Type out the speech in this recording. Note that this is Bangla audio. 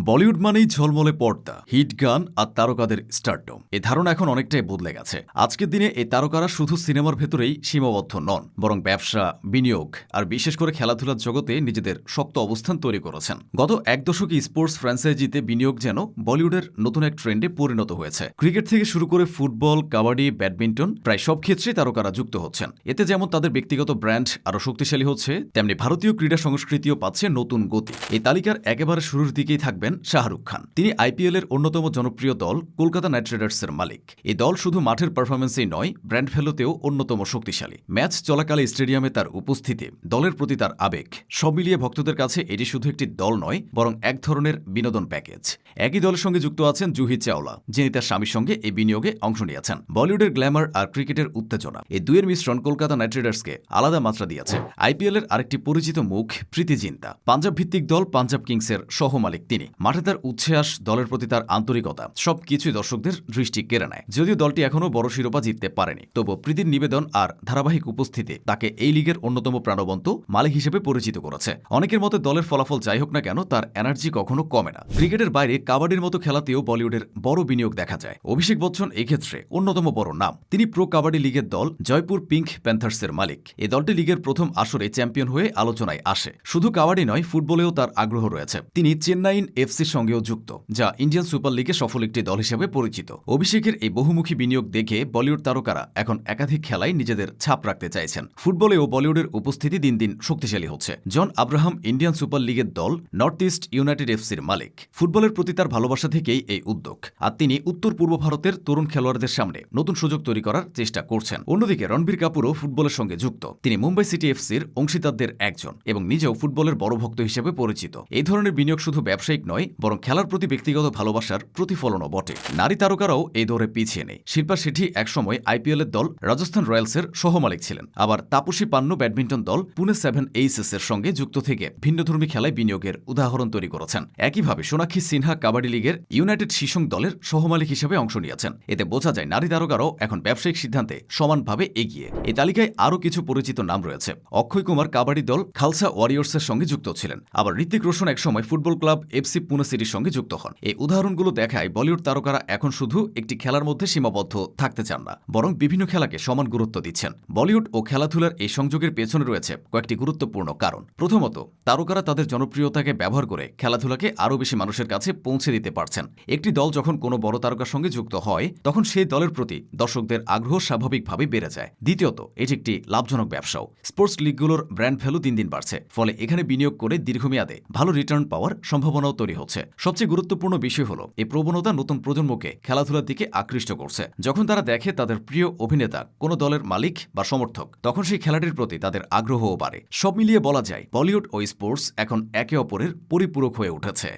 বলিউড মানেই ঝলমলে পর্দা, হিট গান আর তারকাদের স্টারডম। এ ধারণা এখন অনেকটাই বদলে গেছে। আজকের দিনে এই তারকারা শুধু সিনেমার ভেতরেই সীমাবদ্ধ নন, বরং ব্যবসা, বিনিয়োগ আর বিশেষ করে খেলাধুলার জগতে নিজেদের শক্ত অবস্থান তৈরি করেছেন। গত এক দশকে স্পোর্টস ফ্র্যাঞ্চাইজিতে বিনিয়োগ যেন বলিউডের নতুন এক ট্রেন্ডে পরিণত হয়েছে। ক্রিকেট থেকে শুরু করে ফুটবল, কাবাডি, ব্যাডমিন্টন প্রায় সব ক্ষেত্রেই তারকারা যুক্ত হচ্ছেন। এতে যেমন তাদের ব্যক্তিগত ব্র্যান্ড আরও শক্তিশালী হচ্ছে, তেমনি ভারতীয় ক্রীড়া সংস্কৃতিও পাচ্ছে নতুন গতি। এই তালিকার একেবারে শুরুর দিকেই থাকবেন শাহরুখ খান। তিনি আইপিএল এর অন্যতম জনপ্রিয় দল কলকাতা নাইট রাইডার্সের মালিক। এই দল শুধু মাঠের পারফরমেন্সেই নয়, ব্র্যান্ড ভ্যালুতেও অন্যতম শক্তিশালী। ম্যাচ চলাকালে স্টেডিয়ামে তার উপস্থিতি, দলের প্রতি তার আবেগ, সব মিলিয়ে ভক্তদের কাছে এটি শুধু একটি দল নয়, বরং এক ধরনের বিনোদন প্যাকেজ। একই দলের সঙ্গে যুক্ত আছেন জুহি চাওলা, যিনি তার স্বামীর সঙ্গে এই বিনিয়োগে অংশ নিয়েছেন। বলিউডের গ্ল্যামার আর ক্রিকেটের উত্তেজনা, এই দুয়ের মিশ্রণ কলকাতা নাইট রাইডার্সকে আলাদা মাত্রা দিয়েছে। আইপিএল এর আরেকটি পরিচিত মুখ প্রীতি জিন্তা। পাঞ্জাব ভিত্তিক দল পাঞ্জাব কিংসের সহমালিক তিনি। মাঠে তার উচ্ছ্বাস, দলের প্রতি তার আন্তরিকতা সবকিছুই দর্শকদের দৃষ্টি কেড়ে নেয়। যদিও দলটি এখনও বড় শিরোপা জিততে পারেনি, তবু প্রীতির নিবেদন আর ধারাবাহিক উপস্থিতি তাকে এই লিগের অন্যতম প্রাণবন্ত মালিক হিসেবে পরিচিত করেছে। অনেকের মতে দলের ফলাফল যাই হোক না কেন, তার এনার্জি কখনো কমে না। ক্রিকেটের বাইরে কাবাডির মতো খেলাতেও বলিউডের বড় বিনিয়োগ দেখা যায়। অভিষেক বচ্চন এই ক্ষেত্রে অন্যতম বড় নাম। তিনি প্রো কাবাডি লিগের দল জয়পুর পিঙ্ক প্যান্থার্সের মালিক। এই দলটি লিগের প্রথম আসরে চ্যাম্পিয়ন হয়ে আলোচনায় আসে। শুধু কাবাডি নয়, ফুটবলেও তার আগ্রহ রয়েছে। তিনি চেন্নাইন এফসির সঙ্গেও যুক্ত, যা ইন্ডিয়ান সুপার লিগে সফল একটি দল হিসেবে পরিচিত। অভিষেকের এই বহুমুখী বিনিয়োগ দেখে বলিউড তারকারা এখন একাধিক খেলায় নিজেদের ছাপ রাখতে চাইছেন। ফুটবলেও বলিউডের উপস্থিতি দিন দিন শক্তিশালী হচ্ছে। জন আব্রাহাম ইন্ডিয়ান সুপার লিগের দল নর্থ ইস্ট ইউনাইটেড এফসির মালিক। ফুটবলের প্রতি তার ভালোবাসা থেকেই এই উদ্যোগ, আর তিনি উত্তর পূর্ব ভারতের তরুণ খেলোয়াড়দের সামনে নতুন সুযোগ তৈরি করার চেষ্টা করছেন। অন্যদিকে রণবীর কাপুরও ফুটবলের সঙ্গে যুক্ত। তিনি মুম্বাই সিটি এফসির অংশীদারদের একজন এবং নিজেও ফুটবলের বড় ভক্ত হিসেবে পরিচিত। এই ধরনের বিনিয়োগ শুধু ব্যবসায়িক নয়, বরং খেলার প্রতি ব্যক্তিগত ভালোবাসার প্রতিফলনও বটে। নারী তারকারাও এই দৌড়ে পিছিয়ে নেই। শিল্পা শেঠি একসময় আইপিএলের দল রাজস্থান রয়্যালসের সহমালিক ছিলেন। আবার তাপসী পান্নু ব্যাডমিন্টন দল পুনে 7 এইসেস এর সঙ্গে যুক্ত থেকে ভিন্নধর্মী খেলায় বিনিয়োগের উদাহরণ তৈরি করেছেন। একইভাবে সোনাক্ষী সিনহা কাবাডি লিগের ইউনাইটেড শিশং দলের সহমালিক হিসেবে অংশ নিয়েছেন। এতে বোঝা যায় নারী তারকারাও এখন ব্যবসায়িক সিদ্ধান্তে সমানভাবে এগিয়ে। এই তালিকায় আরও কিছু পরিচিত নাম রয়েছে। অক্ষয় কুমার কাবাডি দল খালসা ওয়ারিয়র্সের সঙ্গে যুক্ত ছিলেন। আবার ঋত্বিক রোশন একসময় ফুটবল ক্লাব এফসি পুনে সিটির সঙ্গে যুক্ত হন। এই উদাহরণগুলো দেখায় বলিউড তারকারা এখন শুধু একটি খেলার মধ্যে সীমাবদ্ধ থাকতে চান না, বরং বিভিন্ন খেলাকে সমান গুরুত্ব দিচ্ছেন। বলিউড ও খেলাধুলার এই সংযোগের পেছনে রয়েছে কয়েকটি গুরুত্বপূর্ণ কারণ। প্রথমত, তারকারা তাদের জনপ্রিয়তাকে ব্যবহার করে খেলাধুলাকে আরও বেশি মানুষের কাছে পৌঁছে দিতে পারছেন। একটি দল যখন কোনো বড় তারকার সঙ্গে যুক্ত হয়, তখন সেই দলের প্রতি দর্শকদের আগ্রহ স্বাভাবিকভাবে বেড়ে যায়। দ্বিতীয়ত, এটি একটি লাভজনক ব্যবসাও। স্পোর্টস লিগগুলোর ব্র্যান্ড ভ্যালু দিন দিন বাড়ছে, ফলে এখানে বিনিয়োগ করে দীর্ঘমেয়াদে ভালো রিটার্ন পাওয়ার সম্ভাবনাও তৈরি হচ্ছে। সবচেয়ে গুরুত্বপূর্ণ বিষয় হলো, এই প্রবণতা নতুন প্রজন্মকে খেলাধুলার দিকে আকৃষ্ট করছে। যখন তারা দেখে তাদের প্রিয় অভিনেতা কোনো দলের মালিক বা সমর্থক, তখন সেই খেলাটির প্রতি তাদের আগ্রহও বাড়ে। সব মিলিয়ে বলা যায়, বলিউড ও স্পোর্টস এখন একে অপরের পরিপূরক হয়ে উঠেছে।